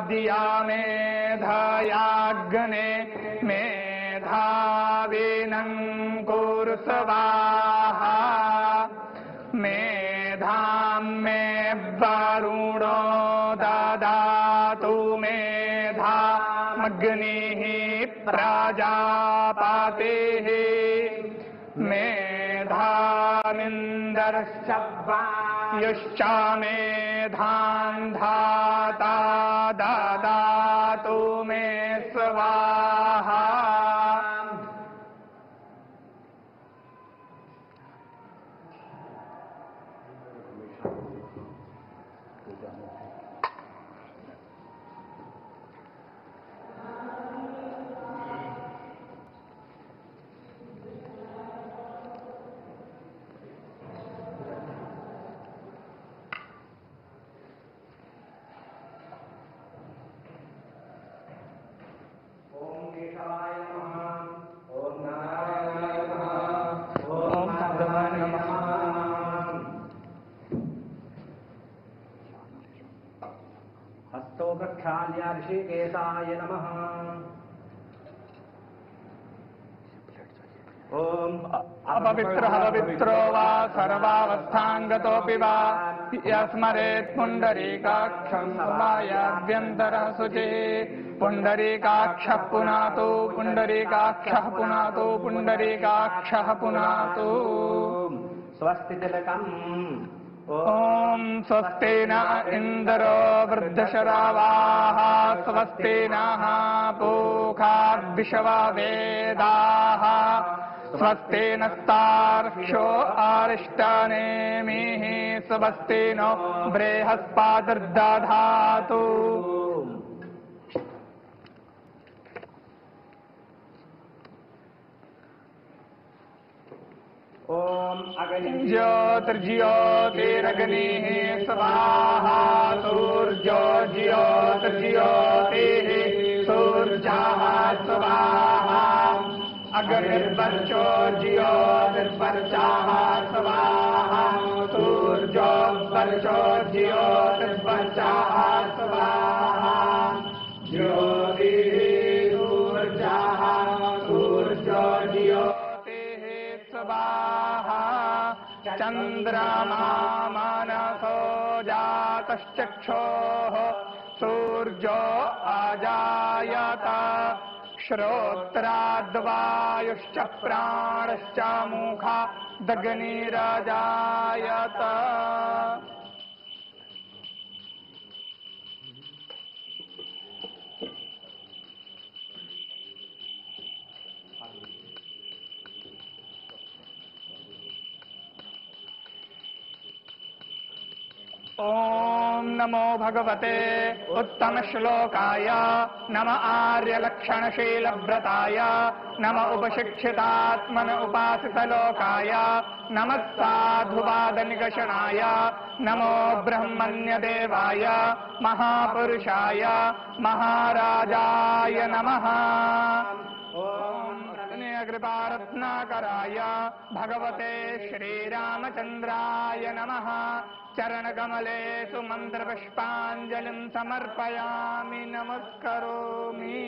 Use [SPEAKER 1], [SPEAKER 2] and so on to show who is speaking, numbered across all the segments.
[SPEAKER 1] आद्या मेधयाग्ने मेधाविनं कुरु स्वाहा मेधां मे वरुणो ददातु मेधामग्निः प्रजापतिः मेधामिन्द्रश्च वायुश्च मेधां धाता ददातु मे स्वाहा
[SPEAKER 2] हस्तो प्रक्षाल्य ऋषिकेशाय नमः। ओम
[SPEAKER 1] अपवित्र पवित्रो वा सर्वावस्थांगतोऽपि वा यस्मरेत् पुण्डरीकाक्षं वायाभ्यन्तरः शुचिः पुण्डरीकाक्षः पुनातु पुण्डरीकाक्षः पुनातु पुण्डरीकाक्षः पुनातु।
[SPEAKER 2] स्वस्ति तिलकम्।
[SPEAKER 1] ओम स्वस्ति न इंद्रो वृद्धशरावाः स्वस्ति नः पूषा विश्ववेदाः स्वस्ति नस्तार्क्ष्यो अरिष्टनेमिः स्वस्ति नो बृहस्पतिर्दधातु।
[SPEAKER 2] ओम
[SPEAKER 1] ज्योतिर्ज्योतिरग्निः स्वाहा सूर्यो ज्योतिर्ज्योतिः सूर्यः स्वाहा अग्निर्वर्चो ज्योतिर्वर्चः स्वाहा सूर्यो वर्चो ज्योतिर्वर्चः स्वाहा ज्योतिः सूर्यः सूर्यो ज्योतिः स्वाहा चन्द्रमा मनसो जातश्चक्षुः सूर्यो अजायत श्रोत्राद्वायुश्च प्राणश्च मुखादग्निरजायत। ओम नमो भगवते उत्तम श्लोकाय नम आर्यलक्षणशीलव्रताय नम उपशिक्षितात्मन उपासितलोकाय नमः साधुवादनिगषणाय नमो ब्रह्मण्यदेवाय महापुरुषाय महाराजाय नमः। कृपारत्नाकराय भगवते श्रीरामचन्द्राय नमः। चरणकमलेषु मन्त्रपुष्पाञ्जलिं समर्पयामि नमस्करोमि।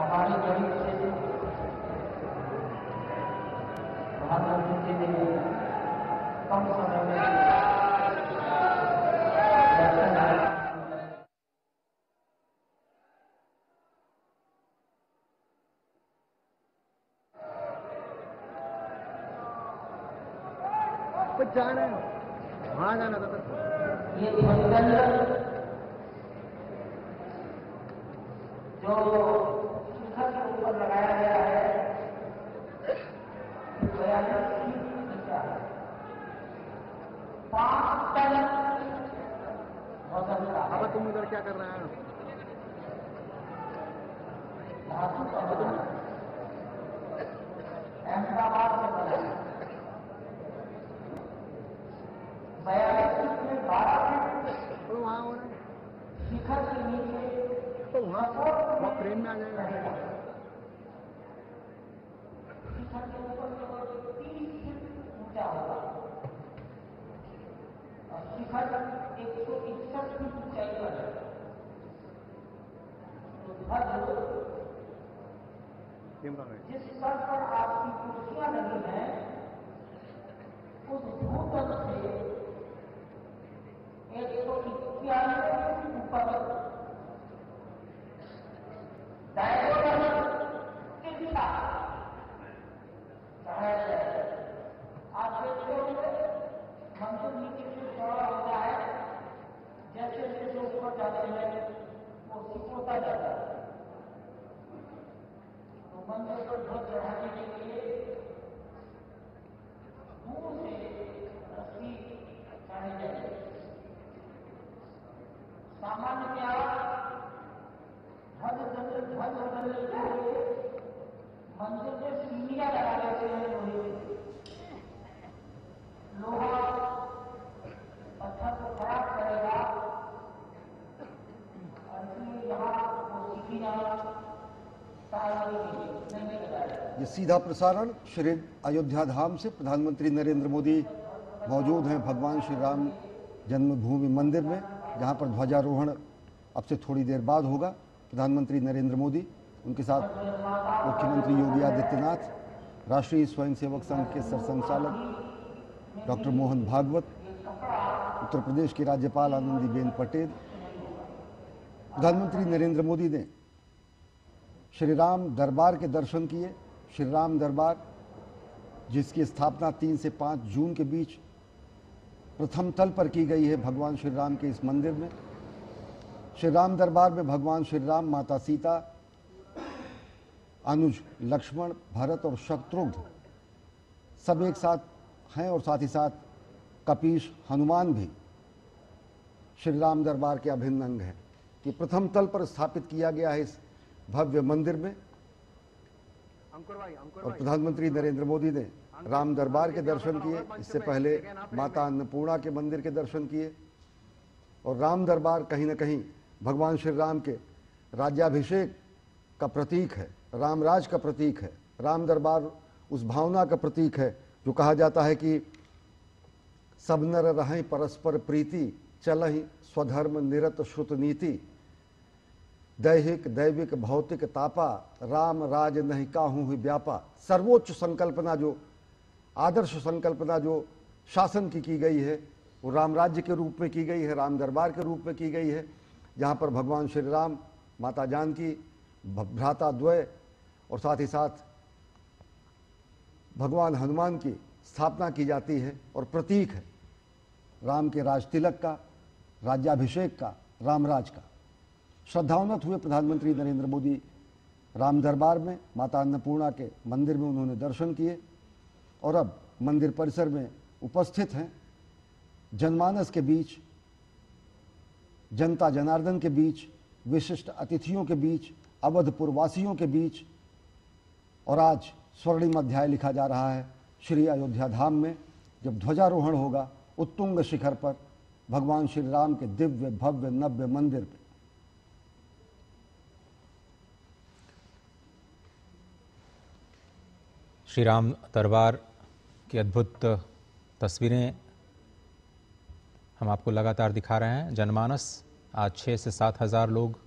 [SPEAKER 3] हमारी गरीब से प्रधानमंत्री जी ने कम समय में
[SPEAKER 4] कुछ जाना है वहां जाना था
[SPEAKER 3] ये ध्वजदंड जो शिखर के ऊपर लगाया गया है 42 फीट ऊंचा है, 5 टन वजन का है।
[SPEAKER 4] अब तुम इधर क्या कर रहे हैं?
[SPEAKER 3] धातु का बना है। अहमदाबाद से बना है। 42 फीट में 12 फीट
[SPEAKER 4] तो वहाँ हो रहे
[SPEAKER 3] शिखर के नीचे
[SPEAKER 4] तो वहाँ फ्रेम में आ जाएगा।
[SPEAKER 3] शिखर के ऊपर केवल 30 फीट ऊंचा होगा और शिखर 161 फीट ऊंचाई पर है। तो ध्वज जिस स्तर पर आपकी कुर्सियां लगी हैं उस भूतल से 191 फीट ऊपर डायगोनल तिरछा चढ़ाया जाए। आप देखते होंगे मंदिर नीचे से चौड़ा होता है, जैसे जैसे ऊपर जाते हैं वो सिकुड़ता जाता है। तो मंदिर पर ध्वज चढ़ाने के लिए दूर से रस्सी चढ़ाई जाएगी। सामान्यतया ध्वज बदलने के लिए मंदिर में सीढ़ियां लगा देते हैं लोहे की। लोहा पत्थर को खराब करेगा और इसलिए यहाँ वो सीढ़ियां नहीं लगाए।
[SPEAKER 5] ये सीधा प्रसारण श्री अयोध्या धाम से प्रधानमंत्री नरेंद्र मोदी मौजूद हैं भगवान श्री राम जन्मभूमि मंदिर में, जहां पर ध्वजारोहण अब से थोड़ी देर बाद होगा। प्रधानमंत्री नरेंद्र मोदी, उनके साथ मुख्यमंत्री योगी आदित्यनाथ, राष्ट्रीय स्वयंसेवक संघ के सरसंघचालक डॉक्टर मोहन भागवत, उत्तर प्रदेश की राज्यपाल आनंदीबेन पटेल। प्रधानमंत्री नरेंद्र मोदी ने श्री राम दरबार के दर्शन किए। श्री राम दरबार जिसकी स्थापना 3 से 5 जून के बीच प्रथम तल पर की गई है भगवान श्री राम के इस मंदिर में। श्री राम दरबार में भगवान श्री राम, माता सीता, अनुज लक्ष्मण, भरत और शत्रुघ्न सब एक साथ हैं और साथ ही साथ कपीश हनुमान भी श्री राम दरबार के अभिन्न अंग हैं कि प्रथम तल पर स्थापित किया गया है इस भव्य मंदिर में। और प्रधानमंत्री नरेंद्र मोदी ने राम दरबार के दर्शन किए, इससे पहले माता अन्नपूर्णा के मंदिर के दर्शन किए। और राम दरबार कहीं न कहीं भगवान श्री राम के राज्याभिषेक का प्रतीक है, रामराज का प्रतीक है। राम दरबार उस भावना का प्रतीक है जो कहा जाता है कि सब नर रहें परस्पर प्रीति, चलहि स्वधर्म निरत श्रुत नीति, दैहिक दैविक भौतिक तापा, राम राज नहीं काहू ही व्यापा। सर्वोच्च संकल्पना, जो आदर्श संकल्पना जो शासन की गई है वो राम राज्य के रूप में की गई है, राम दरबार के रूप में की गई है, जहाँ पर भगवान श्री राम, माता जानकी, भ्राता द्वय और साथ ही साथ भगवान हनुमान की स्थापना की जाती है और प्रतीक है राम के राज तिलक का, राज्याभिषेक का, रामराज का। श्रद्धान्वित हुए प्रधानमंत्री नरेंद्र मोदी राम दरबार में, माता अन्नपूर्णा के मंदिर में उन्होंने दर्शन किए और अब मंदिर परिसर में उपस्थित हैं। जनमानस के बीच, जनता जनार्दन के बीच, विशिष्ट अतिथियों के बीच, अवधपुर वासियों के बीच। और आज स्वर्णिम अध्याय लिखा जा रहा है श्री अयोध्या धाम में, जब ध्वजारोहण होगा उत्तुंग शिखर पर भगवान श्री राम के दिव्य भव्य नव्य मंदिर पर।
[SPEAKER 6] श्री राम दरबार की अद्भुत तस्वीरें हम आपको लगातार दिखा रहे हैं। जनमानस आज 6 से 7 हज़ार लोग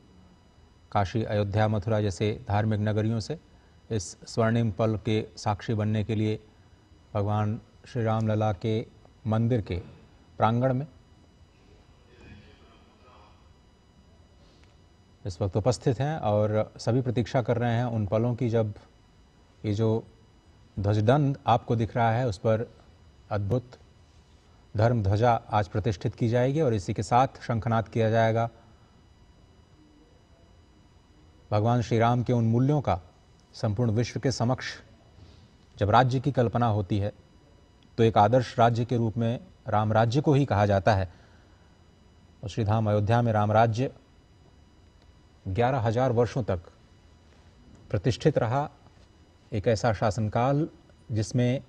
[SPEAKER 6] काशी, अयोध्या, मथुरा जैसे धार्मिक नगरियों से इस स्वर्णिम पल के साक्षी बनने के लिए भगवान श्री राम लला के मंदिर के प्रांगण में इस वक्त उपस्थित हैं और सभी प्रतीक्षा कर रहे हैं उन पलों की जब ये जो ध्वजदंड आपको दिख रहा है उस पर अद्भुत धर्म ध्वजा आज प्रतिष्ठित की जाएगी और इसी के साथ शंखनाद किया जाएगा। भगवान श्री राम के उन मूल्यों का संपूर्ण विश्व के समक्ष जब राज्य की कल्पना होती है तो एक आदर्श राज्य के रूप में राम राज्य को ही कहा जाता है। और श्रीधाम अयोध्या में राम राज्य 11,000 वर्षों तक प्रतिष्ठित रहा। एक ऐसा शासनकाल जिसमें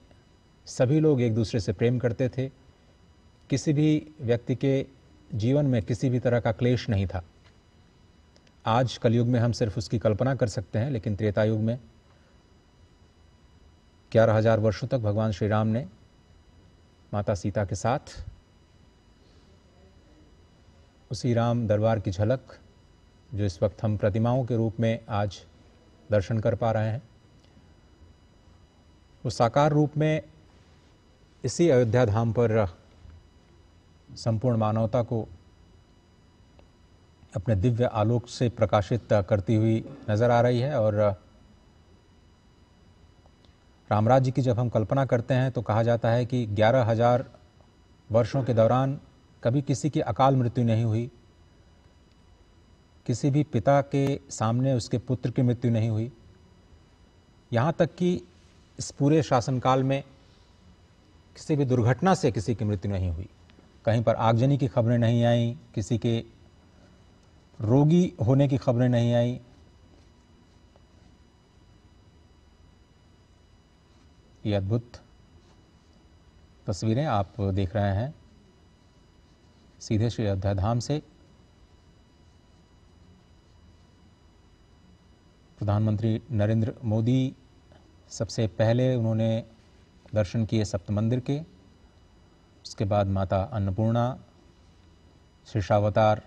[SPEAKER 6] सभी लोग एक दूसरे से प्रेम करते थे, किसी भी व्यक्ति के जीवन में किसी भी तरह का क्लेश नहीं था। आज कलयुग में हम सिर्फ उसकी कल्पना कर सकते हैं, लेकिन त्रेता युग में 11,000 वर्षों तक भगवान श्री राम ने माता सीता के साथ उसी राम दरबार की झलक जो इस वक्त हम प्रतिमाओं के रूप में आज दर्शन कर पा रहे हैं, उस साकार रूप में इसी अयोध्या धाम पर संपूर्ण मानवता को अपने दिव्य आलोक से प्रकाशित करती हुई नजर आ रही है। और रामराज्य की जब हम कल्पना करते हैं तो कहा जाता है कि 11,000 वर्षों के दौरान कभी किसी की अकाल मृत्यु नहीं हुई, किसी भी पिता के सामने उसके पुत्र की मृत्यु नहीं हुई, यहाँ तक कि इस पूरे शासनकाल में किसी भी दुर्घटना से किसी की मृत्यु नहीं हुई। कहीं पर आगजनी की खबरें नहीं आई, किसी के रोगी होने की खबरें नहीं आई। ये अद्भुत तस्वीरें आप देख रहे हैं सीधे श्री अयोध्या धाम से। प्रधानमंत्री नरेंद्र मोदी सबसे पहले उन्होंने दर्शन किए सप्त मंदिर के, उसके बाद माता अन्नपूर्णा, शेषावतार